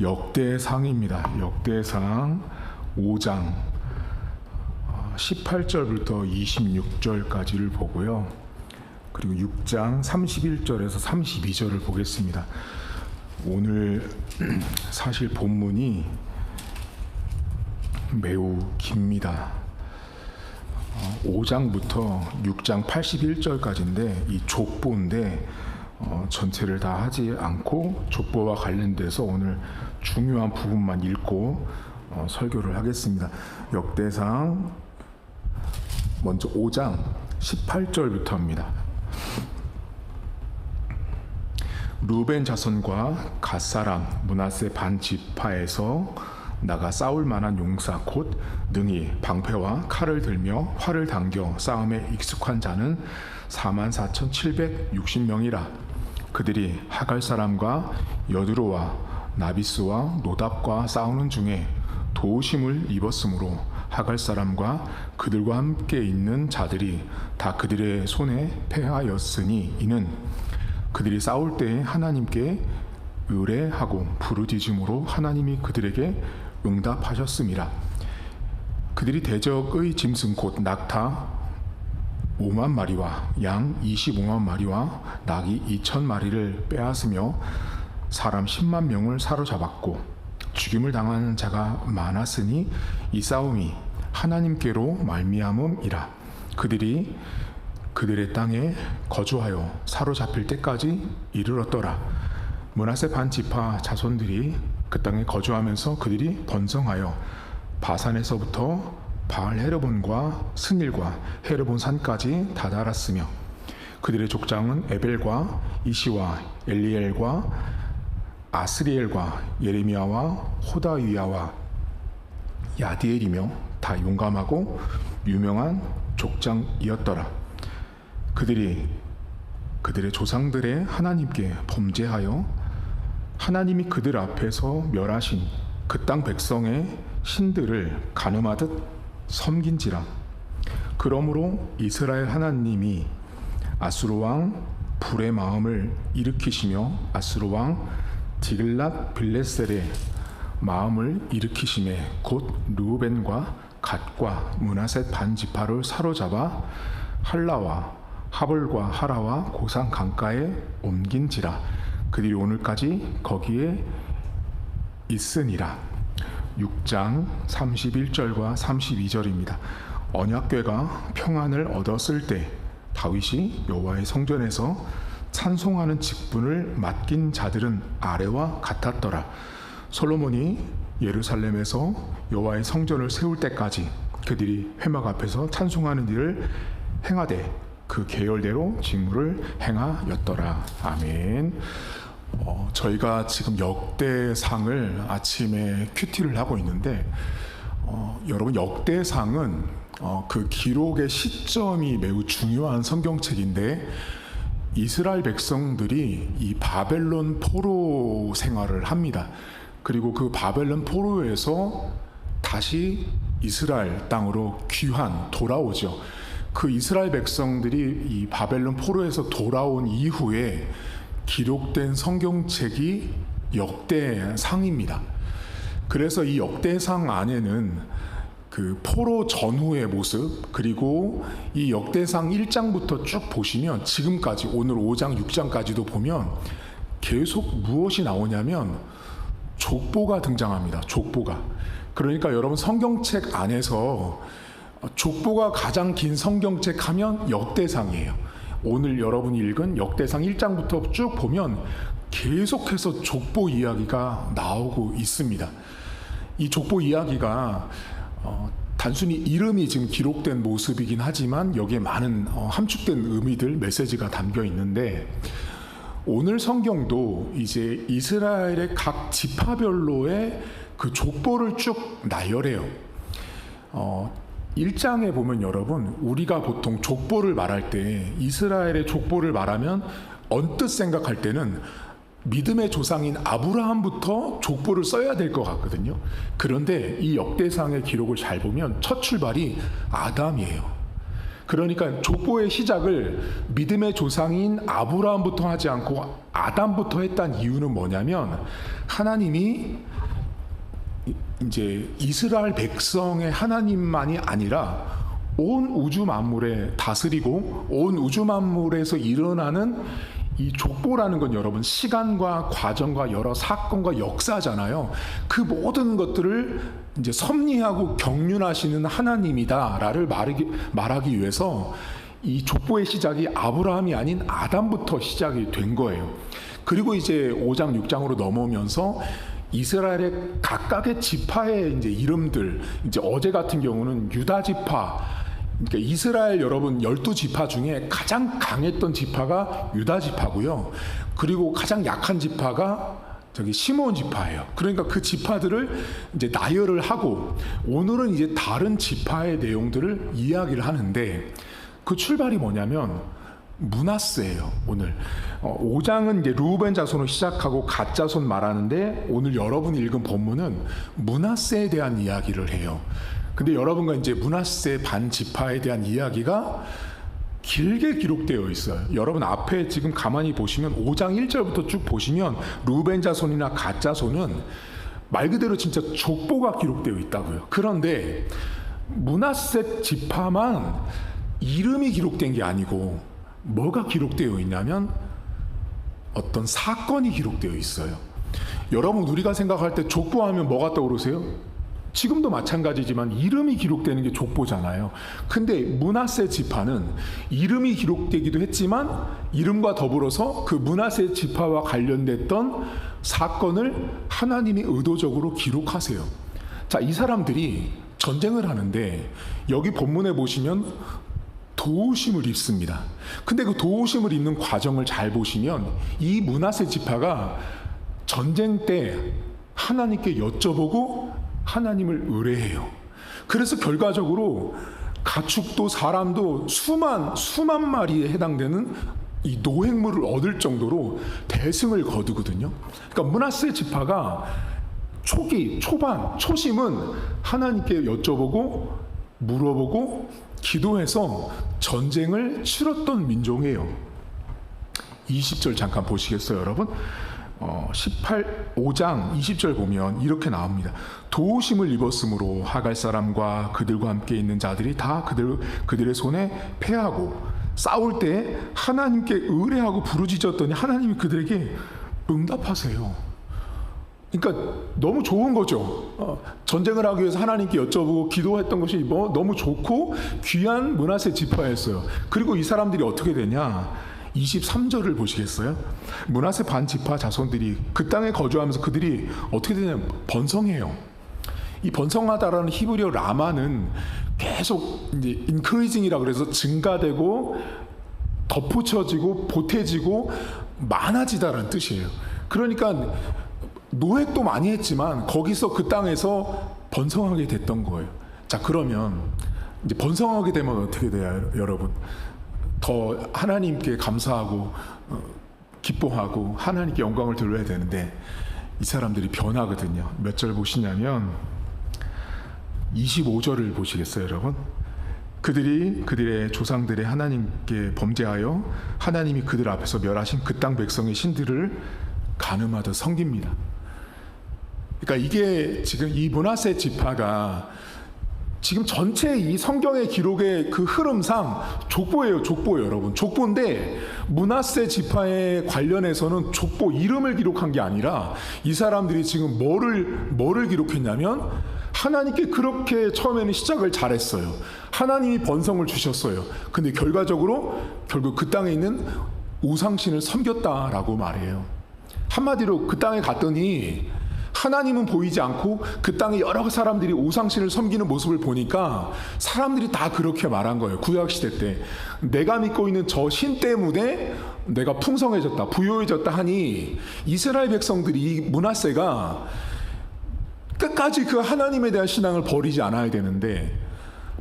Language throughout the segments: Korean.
역대상입니다. 역대상 5장 18절부터 26절까지를 보고요. 그리고 6장 31절에서 32절을 보겠습니다. 오늘 사실 본문이 매우 깁니다. 5장부터 6장 81절까지인데 이 족보인데 전체를 다 하지 않고 족보와 관련돼서 오늘 중요한 부분만 읽고 설교를 하겠습니다. 역대상 먼저 5장 18절부터입니다. 루벤 자손과 갓 사람 므낫세 반 지파에서 나가 싸울 만한 용사 곧 능히 방패와 칼을 들며 활을 당겨 싸움에 익숙한 자는 44,760명이라. 그들이 하갈 사람과 여두로와 나비스와 노답과 싸우는 중에 도우심을 입었으므로 하갈 사람과 그들과 함께 있는 자들이 다 그들의 손에 패하였으니 이는 그들이 싸울 때에 하나님께 의뢰하고 부르짖음으로 하나님이 그들에게 응답하셨음이라. 그들이 대적의 짐승 곧 낙타 5만 마리와 양 25만 마리와 낙이 2천 마리를 빼앗으며 사람 10만 명을 사로잡았고 죽임을 당하는 자가 많았으니 이 싸움이 하나님께로 말미암음이라. 그들이 그들의 땅에 거주하여 사로잡힐 때까지 이르렀더라. 므낫세 반 지파 자손들이 그 땅에 거주하면서 그들이 번성하여 바산에서부터 바알 헤르본과 스닐과 헤르본 산까지 다다랐으며 그들의 족장은 에벨과 이시와 엘리엘과 아스리엘과 예레미야와 호다위야와 야디엘이며 다 용감하고 유명한 족장이었더라. 그들이 그들의 조상들의 하나님께 범죄하여 하나님이 그들 앞에서 멸하신 그 땅 백성의 신들을 간음하듯 섬긴지라. 그러므로 이스라엘 하나님이 아수르 왕 불의 마음을 일으키시며 아수르 왕 디글랏 빌레셀의 마음을 일으키심에 곧 르우벤과 갓과 므낫세 반 지파를 사로잡아 할라와 하볼과 하라와 고산 강가에 옮긴지라. 그들이 오늘까지 거기에 있으니라. 6장 31절과 32절입니다. 언약궤가 평안을 얻었을 때 다윗이 여호와의 성전에서 찬송하는 직분을 맡긴 자들은 아래와 같았더라. 솔로몬이 예루살렘에서 여호와의 성전을 세울 때까지 그들이 회막 앞에서 찬송하는 일을 행하되 그 계열대로 직무를 행하였더라. 아멘. 저희가 지금 역대상을 아침에 큐티를 하고 있는데 여러분 역대상은 그 기록의 시점이 매우 중요한 성경책인데 이스라엘 백성들이 이 바벨론 포로 생활을 합니다. 그리고 그 바벨론 포로에서 다시 이스라엘 땅으로 돌아오죠. 그 이스라엘 백성들이 이 바벨론 포로에서 돌아온 이후에 기록된 성경책이 역대상입니다. 그래서 이 역대상 안에는 그 포로 전후의 모습, 그리고 이 역대상 1장부터 쭉 보시면 지금까지 오늘 5장 6장까지도 보면 계속 무엇이 나오냐면 족보가 등장합니다. 족보가. 그러니까 여러분 성경책 안에서 족보가 가장 긴 성경책 하면 역대상이에요. 오늘 여러분이 읽은 역대상 1장부터 쭉 보면 계속해서 족보 이야기가 나오고 있습니다. 이 족보 이야기가 단순히 이름이 지금 기록된 모습이긴 하지만 여기에 많은 함축된 의미들, 메시지가 담겨 있는데 오늘 성경도 이제 이스라엘의 각 지파별로의 그 족보를 쭉 나열해요. 1장에 보면 여러분 우리가 보통 족보를 말할 때 이스라엘의 족보를 말하면 언뜻 생각할 때는 믿음의 조상인 아브라함부터 족보를 써야 될 것 같거든요. 그런데 이 역대상의 기록을 잘 보면 첫 출발이 아담이에요. 그러니까 족보의 시작을 믿음의 조상인 아브라함부터 하지 않고 아담부터 했다는 이유는 뭐냐면 하나님이 이제 이스라엘 백성의 하나님만이 아니라 온 우주 만물에 다스리고 온 우주 만물에서 일어나는 이 족보라는 건 여러분 시간과 과정과 여러 사건과 역사잖아요. 그 모든 것들을 이제 섭리하고 경륜하시는 하나님이다라를 말하기 위해서 이 족보의 시작이 아브라함이 아닌 아담부터 시작이 된 거예요. 그리고 이제 5장 6장으로 넘어오면서 이스라엘의 각각의 지파의 이제 이름들, 이제 어제 같은 경우는 유다 지파, 그러니까 이스라엘 여러분 12지파 중에 가장 강했던 지파가 유다 지파고요. 그리고 가장 약한 지파가 저기 시므온 지파예요. 그러니까 그 지파들을 이제 나열을 하고 오늘은 이제 다른 지파의 내용들을 이야기를 하는데 그 출발이 뭐냐면 므낫세예요. 오늘 5장은 이제 루벤 자손으로 시작하고 갓 자손 말하는데 오늘 여러분이 읽은 본문은 므낫세에 대한 이야기를 해요. 근데 여러분과 이제 므낫세 반 지파에 대한 이야기가 길게 기록되어 있어요. 여러분 앞에 지금 가만히 보시면 5장 1절부터 쭉 보시면 루벤 자손이나 갓 자손은 말 그대로 진짜 족보가 기록되어 있다고요. 그런데 므낫세 지파만 이름이 기록된 게 아니고 뭐가 기록되어 있냐면 어떤 사건이 기록되어 있어요. 여러분 우리가 생각할 때 족보하면 뭐가 떠오르세요? 지금도 마찬가지지만 이름이 기록되는 게 족보잖아요. 근데 므낫세 지파는 이름이 기록되기도 했지만 이름과 더불어서 그 므낫세 지파와 관련됐던 사건을 하나님이 의도적으로 기록하세요. 자, 이 사람들이 전쟁을 하는데 여기 본문에 보시면 도우심을 입습니다. 근데 그 도우심을 입는 과정을 잘 보시면 이 므낫세 지파가 전쟁 때 하나님께 여쭤보고 하나님을 의뢰해요. 그래서 결과적으로 가축도 사람도 수만 마리에 해당되는 이 노획물을 얻을 정도로 대승을 거두거든요. 그러니까 므낫세 지파가 초심은 하나님께 여쭤보고 물어보고 기도해서 전쟁을 치렀던 민족이에요. 20절 잠깐 보시겠어요, 여러분? 5장 20절 보면 이렇게 나옵니다. 도우심을 입었으므로 하갈 사람과 그들과 함께 있는 자들이 다 그들의 손에 패하고 싸울 때 하나님께 의뢰하고 부르짖었더니 하나님이 그들에게 응답하세요. 그러니까 너무 좋은 거죠. 전쟁을 하기 위해서 하나님께 여쭤보고 기도했던 것이 너무 좋고 귀한 므낫세 지파였어요. 그리고 이 사람들이 어떻게 되냐? 23절을 보시겠어요? 므낫세 반 지파 자손들이 그 땅에 거주하면서 그들이 어떻게 되냐면 번성해요. 이 번성하다라는 히브리어 라마는 계속 이제 인크리징이라 그래서 증가되고 덧붙여지고 보태지고 많아지다라는 뜻이에요. 그러니까 노획도 많이 했지만 거기서 그 땅에서 번성하게 됐던 거예요. 자, 그러면 이제 번성하게 되면 어떻게 돼요, 여러분? 더 하나님께 감사하고 기뻐하고 하나님께 영광을 돌려야 되는데 이 사람들이 변하거든요. 몇 절 보시냐면 25절을 보시겠어요, 여러분? 그들이 그들의 조상들의 하나님께 범죄하여 하나님이 그들 앞에서 멸하신 그 땅 백성의 신들을 간음하듯 섬깁니다. 그러니까 이게 지금 이 므낫세 지파가 지금 전체 이 성경의 기록의 그 흐름상 족보예요, 여러분. 족보인데 므낫세 지파에 관련해서는 족보 이름을 기록한 게 아니라 이 사람들이 지금 뭐를 기록했냐면 하나님께 그렇게 처음에는 시작을 잘했어요. 하나님이 번성을 주셨어요. 근데 결과적으로 결국 그 땅에 있는 우상신을 섬겼다라고 말해요. 한마디로 그 땅에 갔더니 하나님은 보이지 않고 그 땅에 여러 사람들이 우상신을 섬기는 모습을 보니까 사람들이 다 그렇게 말한 거예요. 구약시대 때 내가 믿고 있는 저 신 때문에 내가 풍성해졌다, 부유해졌다 하니 이스라엘 백성들이 이 므낫세가 끝까지 그 하나님에 대한 신앙을 버리지 않아야 되는데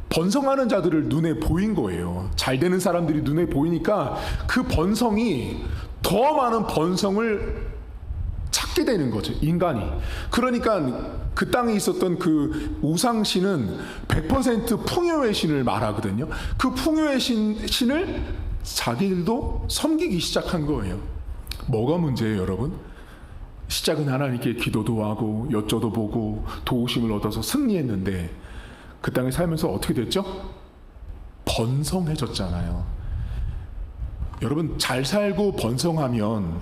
번성하는 자들을 눈에 보인 거예요. 잘 되는 사람들이 눈에 보이니까 그 번성이 더 많은 번성을 찾게 되는 거죠, 인간이. 그러니까 그 땅에 있었던 그 우상신은 100% 풍요의 신을 말하거든요. 그 풍요의 신을 자기들도 섬기기 시작한 거예요. 뭐가 문제예요, 여러분? 시작은 하나님께 기도도 하고 여쭤도 보고 도우심을 얻어서 승리했는데 그 땅에 살면서 어떻게 됐죠? 번성해졌잖아요. 여러분, 잘 살고 번성하면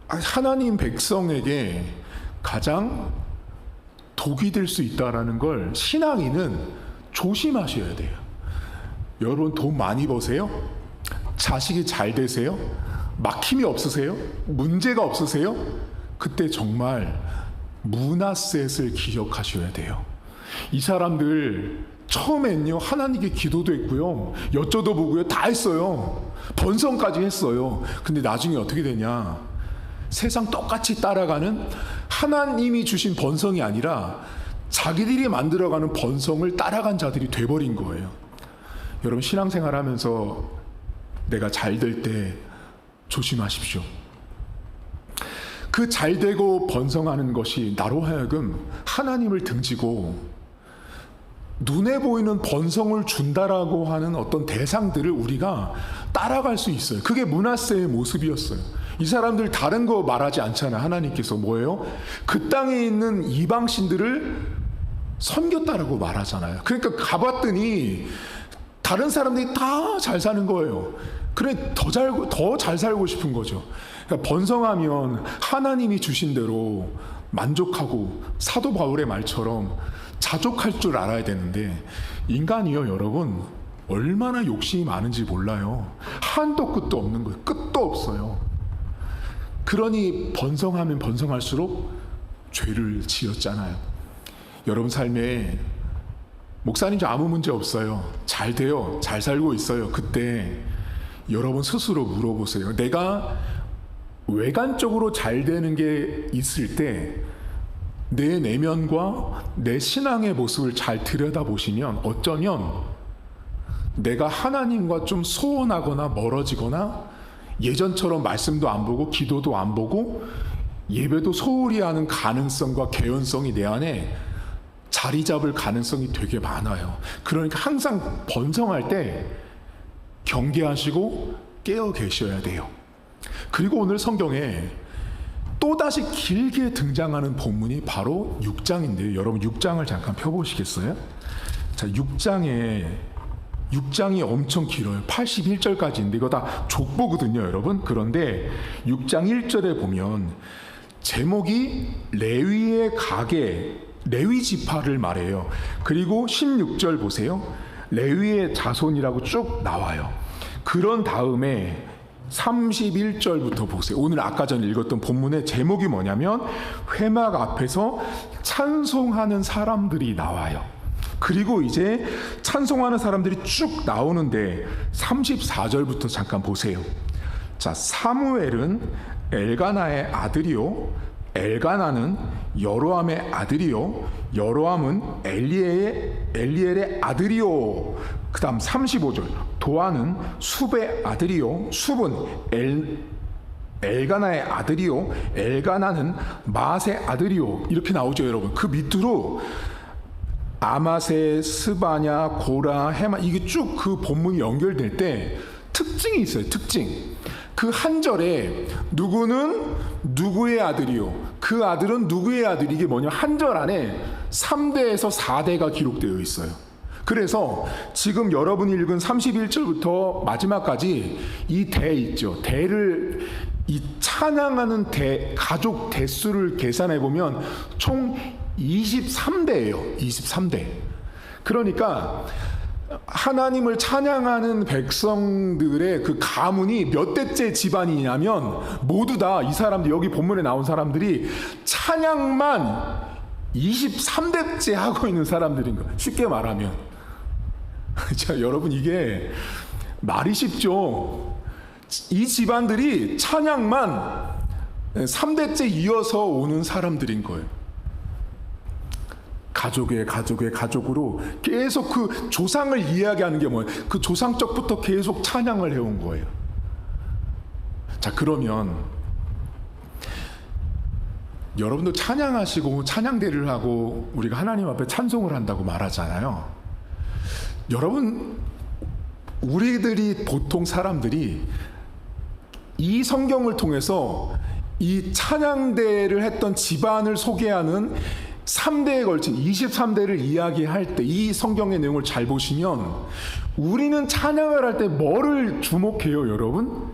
하나님 백성에게 가장 독이 될 수 있다라는 걸 신앙인은 조심하셔야 돼요. 여러분, 돈 많이 버세요? 자식이 잘 되세요? 막힘이 없으세요? 문제가 없으세요? 그때 정말 므낫셋을 기억하셔야 돼요. 이 사람들 처음엔요, 하나님께 기도도 했고요, 여쭤도 보고요, 다 했어요. 번성까지 했어요. 근데 나중에 어떻게 되냐? 세상 똑같이 따라가는 하나님이 주신 번성이 아니라 자기들이 만들어가는 번성을 따라간 자들이 돼버린 거예요. 여러분, 신앙생활 하면서 내가 잘 될 때 조심하십시오. 그 잘되고 번성하는 것이 나로 하여금 하나님을 등지고 눈에 보이는 번성을 준다라고 하는 어떤 대상들을 우리가 따라갈 수 있어요. 그게 므낫세의 모습이었어요. 이 사람들 다른 거 말하지 않잖아요. 하나님께서 뭐예요? 그 땅에 있는 이방신들을 섬겼다라고 말하잖아요. 그러니까 가봤더니 다른 사람들이 다 잘 사는 거예요. 그래, 더 잘 살고 싶은 거죠. 그러니까 번성하면 하나님이 주신 대로 만족하고 사도 바울의 말처럼 자족할 줄 알아야 되는데, 인간이요, 여러분, 얼마나 욕심이 많은지 몰라요. 한도 끝도 없는 거예요. 끝도 없어요. 그러니 번성하면 번성할수록 죄를 지었잖아요. 여러분 삶에 목사님 저 아무 문제 없어요, 잘 돼요, 잘 살고 있어요. 그때 여러분 스스로 물어보세요. 내가 외관적으로 잘 되는 게 있을 때 내 내면과 내 신앙의 모습을 잘 들여다보시면 어쩌면 내가 하나님과 좀 소원하거나 멀어지거나 예전처럼 말씀도 안 보고 기도도 안 보고 예배도 소홀히 하는 가능성과 개연성이 내 안에 자리 잡을 가능성이 되게 많아요. 그러니까 항상 번성할 때 경계하시고 깨어 계셔야 돼요. 그리고 오늘 성경에 또다시 길게 등장하는 본문이 바로 6장인데요. 여러분 6장을 잠깐 펴보시겠어요? 자, 6장이 엄청 길어요. 81절까지인데 이거 다 족보거든요, 여러분. 그런데 6장 1절에 보면 제목이 레위의 가계, 레위 지파를 말해요. 그리고 16절 보세요. 레위의 자손이라고 쭉 나와요. 그런 다음에 31절부터 보세요. 오늘 아까 전에 읽었던 본문의 제목이 뭐냐면 회막 앞에서 찬송하는 사람들이 나와요. 그리고 이제 찬송하는 사람들이 쭉 나오는데 34절부터 잠깐 보세요. 자, 사무엘은 엘가나의 아들이요, 엘가나는 여로함의 아들이요, 여로함은 엘리엘의 아들이요. 그 다음 35절, 도아는 숲의 아들이요, 숲은 엘가나의 아들이요, 엘가나는 마앗의 아들이요. 이렇게 나오죠, 여러분. 그 밑으로 아마세, 스바냐, 고라, 헤마, 이게 쭉 그 본문이 연결될 때 특징이 있어요. 특징. 그 한 절에 누구는 누구의 아들이요, 그 아들은 누구의 아들, 이게 뭐냐, 한 절 안에 3대에서 4대가 기록되어 있어요. 그래서 지금 여러분이 읽은 31절부터 마지막까지 이 대 있죠. 대를, 이 찬양하는 대, 가족 대수를 계산해 보면 총 23대예요. 23대. 그러니까 하나님을 찬양하는 백성들의 그 가문이 몇 대째 집안이냐면 모두 다 이 사람들, 여기 본문에 나온 사람들이 찬양만 23대째 하고 있는 사람들인 거예요. 쉽게 말하면. 자, 여러분, 이게 말이 쉽죠. 이 집안들이 찬양만 3대째 이어서 오는 사람들인 거예요. 가족으로 계속 그 조상을 이야기하는 게 뭐예요? 그 조상적부터 계속 찬양을 해온 거예요. 자, 그러면 여러분도 찬양하시고 찬양대를 하고 우리가 하나님 앞에 찬송을 한다고 말하잖아요. 여러분, 우리들이 보통 사람들이 이 성경을 통해서 이 찬양대를 했던 집안을 소개하는 3대에 걸친 23대를 이야기할 때 이 성경의 내용을 잘 보시면 우리는 찬양을 할 때 뭐를 주목해요, 여러분?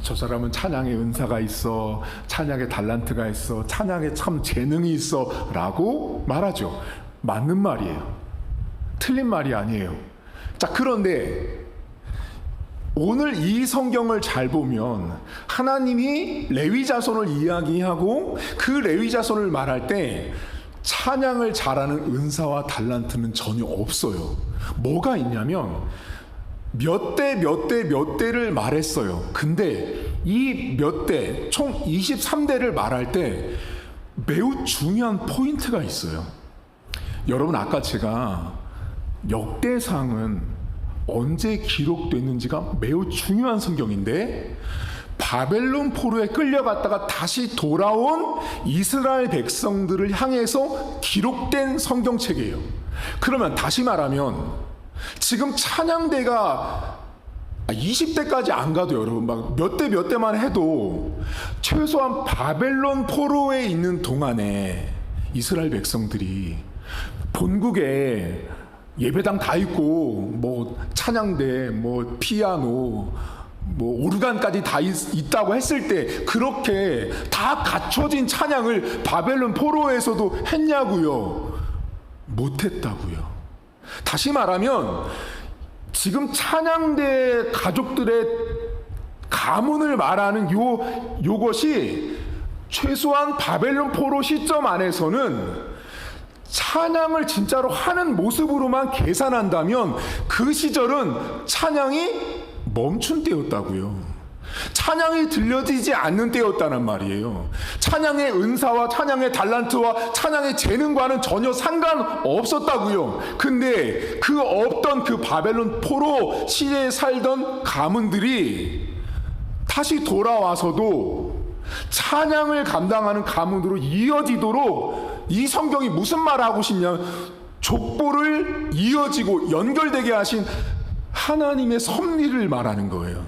저 사람은 찬양의 은사가 있어, 찬양의 달란트가 있어, 찬양에 참 재능이 있어 라고 말하죠. 맞는 말이에요. 틀린 말이 아니에요. 자, 그런데 오늘 이 성경을 잘 보면 하나님이 레위 자손을 이야기하고 그 레위 자손을 말할 때 찬양을 잘하는 은사와 달란트는 전혀 없어요. 뭐가 있냐면 몇 대를 말했어요. 근데 이 몇 대, 총 23대를 말할 때 매우 중요한 포인트가 있어요. 여러분, 아까 제가 역대상은 언제 기록됐는지가 매우 중요한 성경인데 바벨론 포로에 끌려갔다가 다시 돌아온 이스라엘 백성들을 향해서 기록된 성경책이에요. 그러면 다시 말하면 지금 찬양대가 20대까지 안 가도 여러분 막 몇 대만 해도 최소한 바벨론 포로에 있는 동안에 이스라엘 백성들이 본국에 예배당 다 있고 뭐 찬양대, 뭐 피아노, 뭐 오르간까지 다 있다고 했을 때 그렇게 다 갖춰진 찬양을 바벨론 포로에서도 했냐고요? 못했다고요. 다시 말하면 지금 찬양대 가족들의 가문을 말하는 요것이 최소한 바벨론 포로 시점 안에서는 찬양을 진짜로 하는 모습으로만 계산한다면 그 시절은 찬양이 멈춘 때였다고요. 찬양이 들려지지 않는 때였다는 말이에요. 찬양의 은사와 찬양의 달란트와 찬양의 재능과는 전혀 상관없었다고요. 근데 그 없던 그 바벨론 포로 시대에 살던 가문들이 다시 돌아와서도 찬양을 감당하는 가문으로 이어지도록 이 성경이 무슨 말을 하고 싶냐면 족보를 이어지고 연결되게 하신 하나님의 섭리를 말하는 거예요.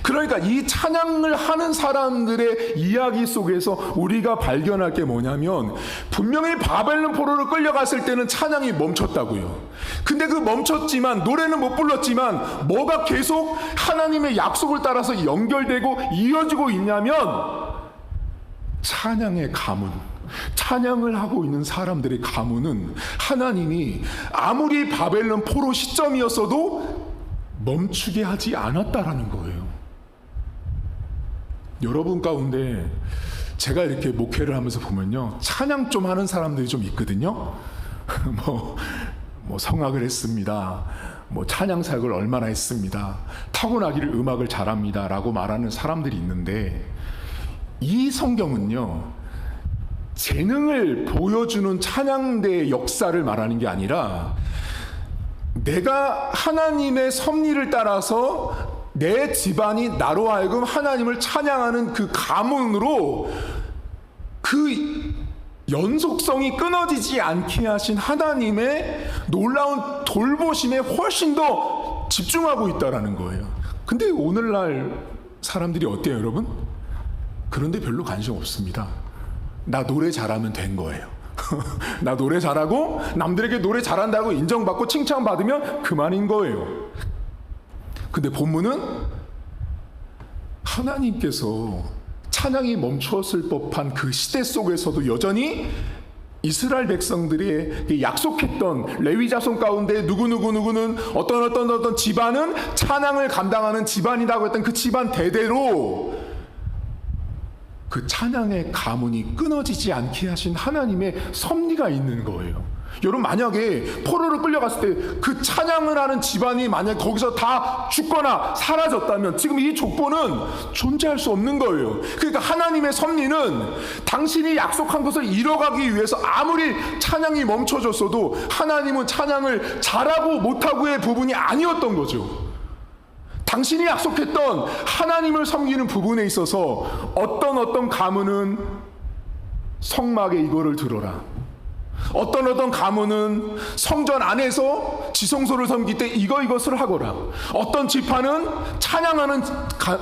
그러니까 이 찬양을 하는 사람들의 이야기 속에서 우리가 발견할 게 뭐냐면 분명히 바벨론 포로로 끌려갔을 때는 찬양이 멈췄다고요. 근데 그 멈췄지만 노래는 못 불렀지만 뭐가 계속 하나님의 약속을 따라서 연결되고 이어지고 있냐면 찬양의 가문, 찬양을 하고 있는 사람들의 가문은 하나님이 아무리 바벨론 포로 시점이었어도 멈추게 하지 않았다라는 거예요. 여러분 가운데 제가 이렇게 목회를 하면서 보면요, 찬양 좀 하는 사람들이 좀 있거든요. 뭐 성악을 했습니다. 뭐 찬양 사역을 얼마나 했습니다. 타고나기를 음악을 잘합니다라고 말하는 사람들이 있는데 이 성경은요, 재능을 보여주는 찬양대의 역사를 말하는 게 아니라 내가 하나님의 섭리를 따라서 내 집안이 나로 하여금 하나님을 찬양하는 그 가문으로 그 연속성이 끊어지지 않게 하신 하나님의 놀라운 돌보심에 훨씬 더 집중하고 있다라는 거예요. 근데 오늘날 사람들이 어때요, 여러분? 그런데 별로 관심 없습니다. 나 노래 잘하면 된 거예요. 나 노래 잘하고 남들에게 노래 잘한다고 인정받고 칭찬받으면 그만인 거예요. 근데 본문은 하나님께서 찬양이 멈추었을 법한 그 시대 속에서도 여전히 이스라엘 백성들이 약속했던 레위 자손 가운데 누구는 어떤 집안은 찬양을 감당하는 집안이라고 했던 그 집안 대대로 그 찬양의 가문이 끊어지지 않게 하신 하나님의 섭리가 있는 거예요. 여러분, 만약에 포로로 끌려갔을 때 그 찬양을 하는 집안이 만약 거기서 다 죽거나 사라졌다면 지금 이 족보는 존재할 수 없는 거예요. 그러니까 하나님의 섭리는 당신이 약속한 것을 이뤄가기 위해서 아무리 찬양이 멈춰졌어도 하나님은 찬양을 잘하고 못하고의 부분이 아니었던 거죠. 당신이 약속했던 하나님을 섬기는 부분에 있어서 어떤 가문은 성막에 이거를 들어라, 어떤 가문은 성전 안에서 지성소를 섬길 때 이것을 하거라. 어떤 지파는 찬양하는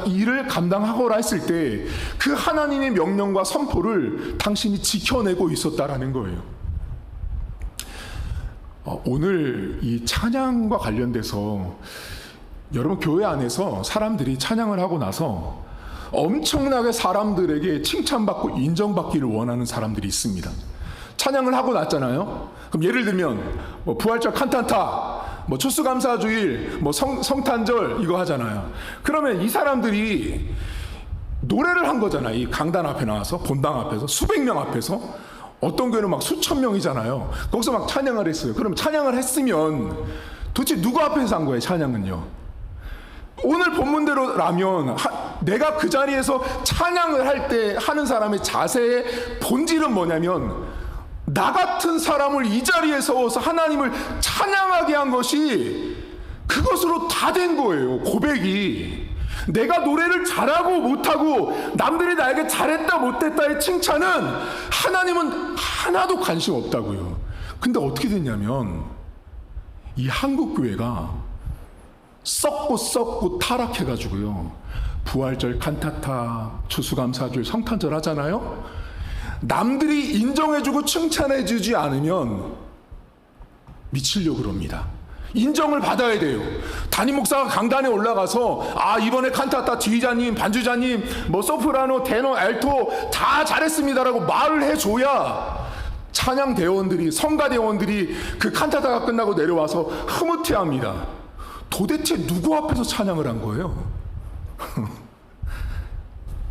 일을 감당하거라 했을 때 그 하나님의 명령과 선포를 당신이 지켜내고 있었다라는 거예요. 오늘 이 찬양과 관련돼서 여러분 교회 안에서 사람들이 찬양을 하고 나서 엄청나게 사람들에게 칭찬받고 인정받기를 원하는 사람들이 있습니다. 찬양을 하고 났잖아요. 그럼 예를 들면 뭐 부활절 칸타타, 뭐 추수감사주일, 뭐 성탄절 이거 하잖아요. 그러면 이 사람들이 노래를 한 거잖아요. 이 강단 앞에 나와서, 본당 앞에서, 수백 명 앞에서, 어떤 교회는 막 수천 명이잖아요. 거기서 막 찬양을 했어요. 그럼 찬양을 했으면 도대체 누구 앞에서 한 거예요, 찬양은요? 오늘 본문대로라면 내가 그 자리에서 찬양을 할 때 하는 사람의 자세의 본질은 뭐냐면, 나 같은 사람을 이 자리에 세워서 하나님을 찬양하게 한 것이 그것으로 다 된 거예요. 고백이. 내가 노래를 잘하고 못하고 남들이 나에게 잘했다 못했다의 칭찬은 하나님은 하나도 관심 없다고요. 근데 어떻게 됐냐면 이 한국 교회가 썩고 타락해가지고요, 부활절 칸타타, 추수감사주일, 성탄절 하잖아요. 남들이 인정해주고 칭찬해주지 않으면 미치려고 그럽니다. 인정을 받아야 돼요. 담임 목사가 강단에 올라가서 이번에 칸타타 지휘자님, 반주자님, 뭐 소프라노, 테너, 알토 다 잘했습니다라고 말을 해줘야 찬양 대원들이, 성가 대원들이 그 칸타타가 끝나고 내려와서 흐뭇해합니다. 도대체 누구 앞에서 찬양을 한 거예요?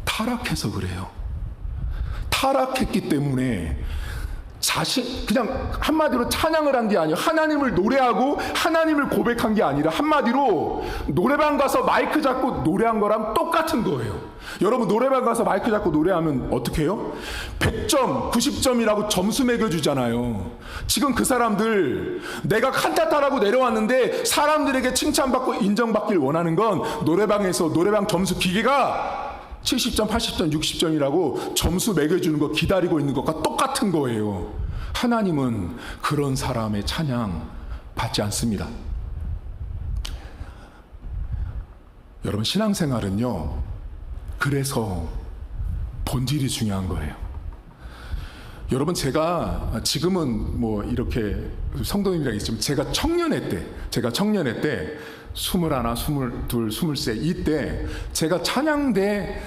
타락해서 그래요. 타락했기 때문에 그냥 한마디로 찬양을 한 게 아니라 하나님을 노래하고 하나님을 고백한 게 아니라 한마디로 노래방 가서 마이크 잡고 노래한 거랑 똑같은 거예요. 여러분 노래방 가서 마이크 잡고 노래하면 어떻게 해요? 100점, 90점이라고 점수 매겨주잖아요. 지금 그 사람들 내가 칸타타라고 내려왔는데 사람들에게 칭찬받고 인정받길 원하는 건 노래방에서 노래방 점수 기계가 70점, 80점, 60점이라고 점수 매겨주는 거 기다리고 있는 것과 똑같은 거예요. 하나님은 그런 사람의 찬양 받지 않습니다. 여러분 신앙생활은요, 그래서 본질이 중요한 거예요. 여러분 제가 지금은 뭐 이렇게 성도님이랑 있지만 제가 청년회 때 21, 22, 23 이때 제가 찬양대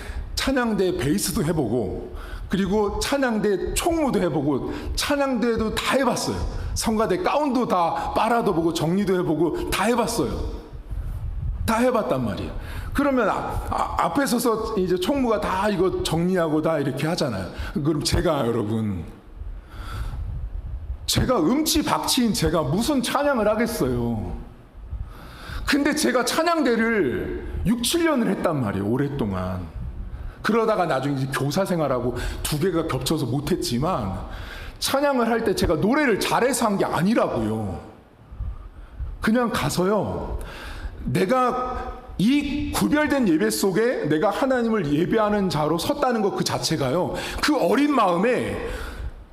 베이스도 해보고 그리고 찬양대 총무도 해보고 찬양대도 다 해봤어요. 성가대 가운도 다 빨아도 보고 정리도 해보고 다 해봤어요. 다 해봤단 말이에요. 그러면 앞에 서서 이제 총무가 다 이거 정리하고 다 이렇게 하잖아요. 그럼 제가 음치박치인 제가 무슨 찬양을 하겠어요. 근데 제가 찬양대를 6, 7년을 했단 말이에요. 오랫동안. 그러다가 나중에 이제 교사 생활하고 두 개가 겹쳐서 못했지만 찬양을 할 때 제가 노래를 잘해서 한 게 아니라고요. 그냥 가서요, 내가 이 구별된 예배 속에 내가 하나님을 예배하는 자로 섰다는 것 그 자체가요, 그 어린 마음에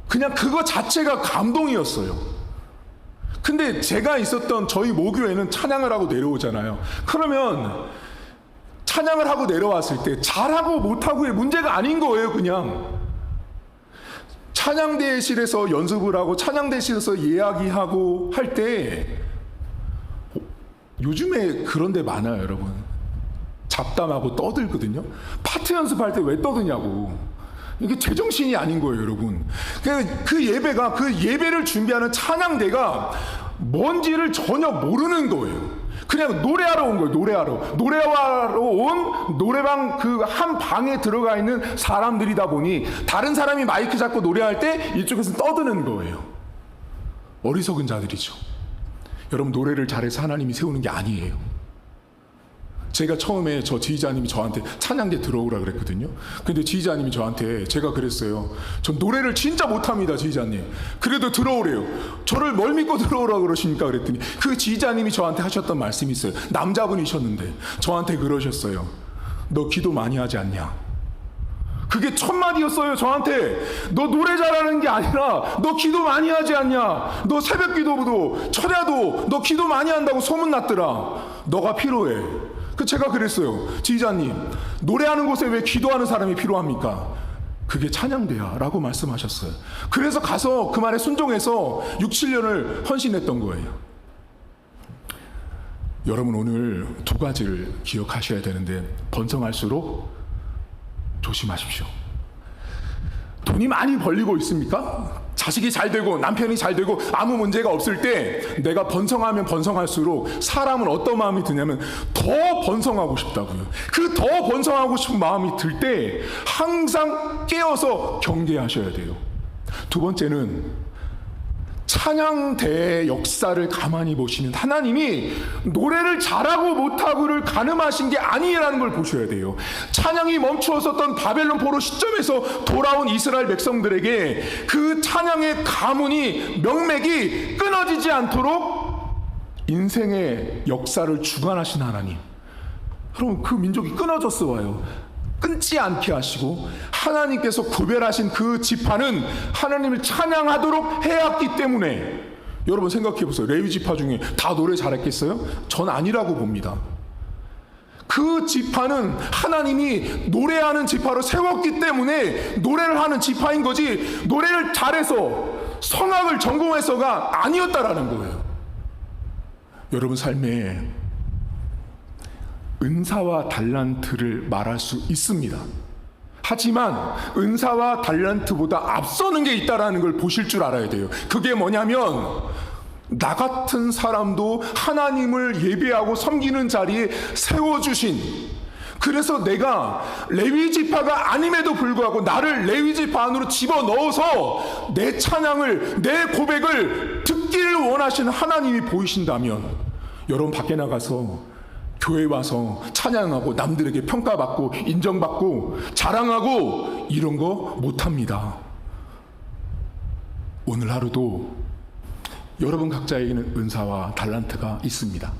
그냥 그거 자체가 감동이었어요. 근데 제가 있었던 저희 모교회는 찬양을 하고 내려오잖아요. 그러면 찬양을 하고 내려왔을 때 잘하고 못하고의 문제가 아닌 거예요. 그냥 찬양대실에서 연습을 하고 찬양대실에서 이야기하고 할 때, 요즘에 그런 데 많아요. 여러분 잡담하고 떠들거든요. 파트 연습할 때 왜 떠드냐고. 이게 제정신이 아닌 거예요, 여러분. 그 예배를 준비하는 찬양대가 뭔지를 전혀 모르는 거예요. 그냥 노래하러 온 거예요. 노래하러 온 노래방 그 한 방에 들어가 있는 사람들이다 보니 다른 사람이 마이크 잡고 노래할 때 이쪽에서 떠드는 거예요. 어리석은 자들이죠. 여러분 노래를 잘해서 하나님이 세우는 게 아니에요. 제가 처음에 저 지휘자님이 저한테 찬양대 들어오라 그랬거든요. 근데 지휘자님이 저한테, 제가 그랬어요. 전 노래를 진짜 못합니다, 지휘자님. 그래도 들어오래요. 저를 뭘 믿고 들어오라 그러십니까? 그랬더니 그 지휘자님이 저한테 하셨던 말씀이 있어요. 남자분이셨는데 저한테 그러셨어요. 너 기도 많이 하지 않냐? 그게 첫 마디였어요. 저한테 너 노래 잘하는 게 아니라 너 기도 많이 하지 않냐, 너 새벽 기도도 철야도 너 기도 많이 한다고 소문났더라. 너가 필요해. 제가 그랬어요. 지휘자님, 노래하는 곳에 왜 기도하는 사람이 필요합니까? 그게 찬양대야 라고 말씀하셨어요. 그래서 가서 그 말에 순종해서 6, 7년을 헌신했던 거예요. 여러분, 오늘 두 가지를 기억하셔야 되는데, 번성할수록 조심하십시오. 돈이 많이 벌리고 있습니까? 자식이 잘 되고 남편이 잘 되고 아무 문제가 없을 때 내가 번성하면 번성할수록 사람은 어떤 마음이 드냐면 더 번성하고 싶다고요. 그 더 번성하고 싶은 마음이 들 때 항상 깨어서 경계하셔야 돼요. 두 번째는 찬양대의 역사를 가만히 보시면 하나님이 노래를 잘하고 못하고를 가늠하신 게 아니라는 걸 보셔야 돼요. 찬양이 멈추었었던 바벨론 포로 시점에서 돌아온 이스라엘 백성들에게 그 찬양의 가문이 명맥이 끊어지지 않도록 인생의 역사를 주관하신 하나님. 여러분, 그 민족이 끊어졌어 와요. 끊지 않게 하시고 하나님께서 구별하신 그 지파는 하나님을 찬양하도록 해왔기 때문에, 여러분 생각해 보세요. 레위 지파 중에 다 노래 잘했겠어요? 전 아니라고 봅니다. 그 지파는 하나님이 노래하는 지파로 세웠기 때문에 노래를 하는 지파인 거지, 노래를 잘해서 성악을 전공해서가 아니었다라는 거예요. 여러분 삶에 은사와 달란트를 말할 수 있습니다. 하지만 은사와 달란트보다 앞서는 게 있다는 걸 보실 줄 알아야 돼요. 그게 뭐냐면, 나 같은 사람도 하나님을 예배하고 섬기는 자리에 세워주신, 그래서 내가 레위 지파가 아님에도 불구하고 나를 레위 지파 안으로 집어넣어서 내 찬양을, 내 고백을 듣기를 원하시는 하나님이 보이신다면, 여러분 밖에 나가서 교회 와서 찬양하고 남들에게 평가받고 인정받고 자랑하고 이런 거 못합니다. 오늘 하루도 여러분 각자에게는 은사와 달란트가 있습니다.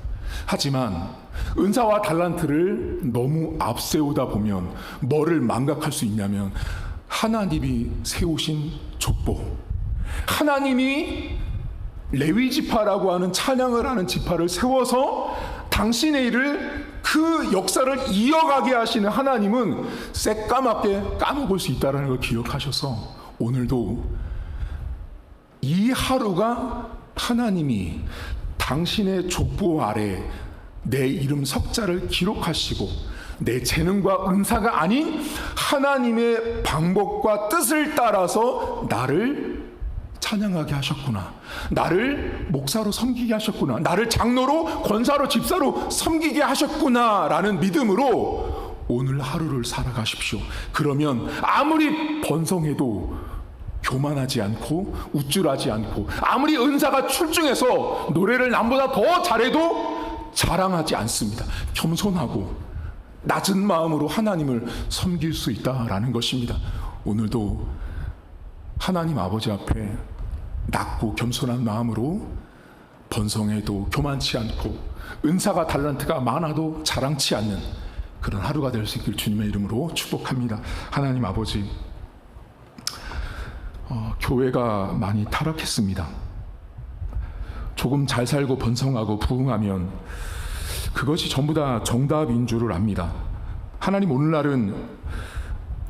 하지만 은사와 달란트를 너무 앞세우다 보면 뭐를 망각할 수 있냐면, 하나님이 세우신 족보, 하나님이 레위 지파라고 하는 찬양을 하는 지파를 세워서 당신의 일을, 그 역사를 이어가게 하시는 하나님은 새까맣게 까먹을 수 있다는 걸 기억하셔서 오늘도 이 하루가 하나님이 당신의 족보 아래 내 이름 석자를 기록하시고 내 재능과 은사가 아닌 하나님의 방법과 뜻을 따라서 나를 찬양하게 하셨구나, 나를 목사로 섬기게 하셨구나, 나를 장로로 권사로 집사로 섬기게 하셨구나 라는 믿음으로 오늘 하루를 살아가십시오. 그러면 아무리 번성해도 교만하지 않고 우쭐하지 않고, 아무리 은사가 출중해서 노래를 남보다 더 잘해도 자랑하지 않습니다. 겸손하고 낮은 마음으로 하나님을 섬길 수 있다라는 것입니다. 오늘도 하나님 아버지 앞에 낮고 겸손한 마음으로 번성해도 교만치 않고 은사가 달란트가 많아도 자랑치 않는 그런 하루가 될 수 있길 주님의 이름으로 축복합니다. 하나님 아버지, 교회가 많이 타락했습니다. 조금 잘 살고 번성하고 부흥하면 그것이 전부 다 정답인 줄을 압니다. 하나님, 오늘날은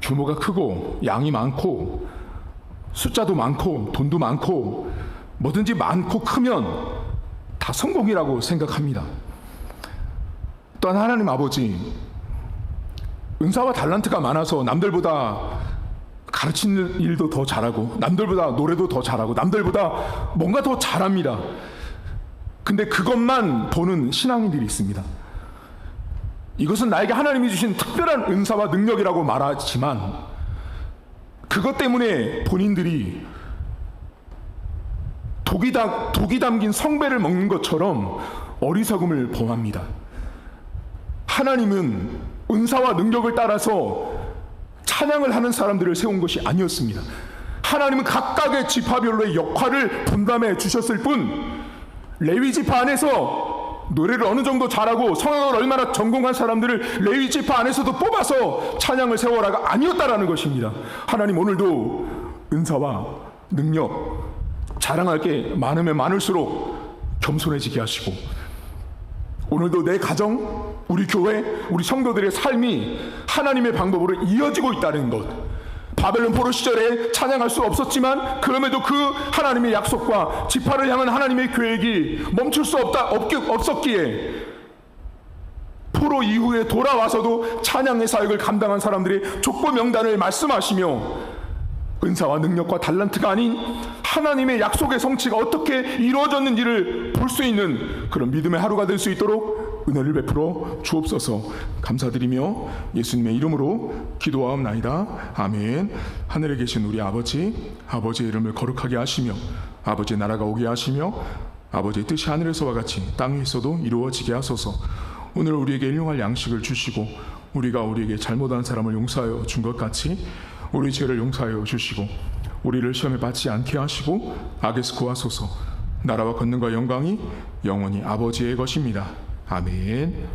규모가 크고 양이 많고 숫자도 많고 돈도 많고 뭐든지 많고 크면 다 성공이라고 생각합니다. 또한 하나님 아버지, 은사와 달란트가 많아서 남들보다 가르치는 일도 더 잘하고 남들보다 노래도 더 잘하고 남들보다 뭔가 더 잘합니다. 근데 그것만 보는 신앙인들이 있습니다. 이것은 나에게 하나님이 주신 특별한 은사와 능력이라고 말하지만 그것 때문에 본인들이 독이 담긴 성배를 먹는 것처럼 어리석음을 범합니다. 하나님은 은사와 능력을 따라서 찬양을 하는 사람들을 세운 것이 아니었습니다. 하나님은 각각의 지파별로의 역할을 분담해 주셨을 뿐, 레위 지파 안에서 노래를 어느 정도 잘하고 성악을 얼마나 전공한 사람들을 레위 지파 안에서도 뽑아서 찬양을 세워라가 아니었다라는 것입니다. 하나님 오늘도 은사와 능력 자랑할 게 많으면 많을수록 겸손해지게 하시고, 오늘도 내 가정, 우리 교회, 우리 성도들의 삶이 하나님의 방법으로 이어지고 있다는 것, 바벨론 포로 시절에 찬양할 수 없었지만 그럼에도 그 하나님의 약속과 지파를 향한 하나님의 계획이 멈출 수 없었기에 포로 이후에 돌아와서도 찬양의 사역을 감당한 사람들의 족보 명단을 말씀하시며, 은사와 능력과 달란트가 아닌 하나님의 약속의 성취가 어떻게 이루어졌는지를 볼 수 있는 그런 믿음의 하루가 될 수 있도록 은혜를 베풀어 주옵소서. 감사드리며 예수님의 이름으로 기도하옵나이다. 아멘. 하늘에 계신 우리 아버지, 아버지의 이름을 거룩하게 하시며 아버지의 나라가 오게 하시며 아버지의 뜻이 하늘에서와 같이 땅 위에서도 이루어지게 하소서. 오늘 우리에게 일용할 양식을 주시고 우리가 우리에게 잘못한 사람을 용서하여 준 것 같이 우리 죄를 용서하여 주시고 우리를 시험에 받지 않게 하시고 악에서 구하소서. 나라와 권능과 영광이 영원히 아버지의 것입니다. 아멘.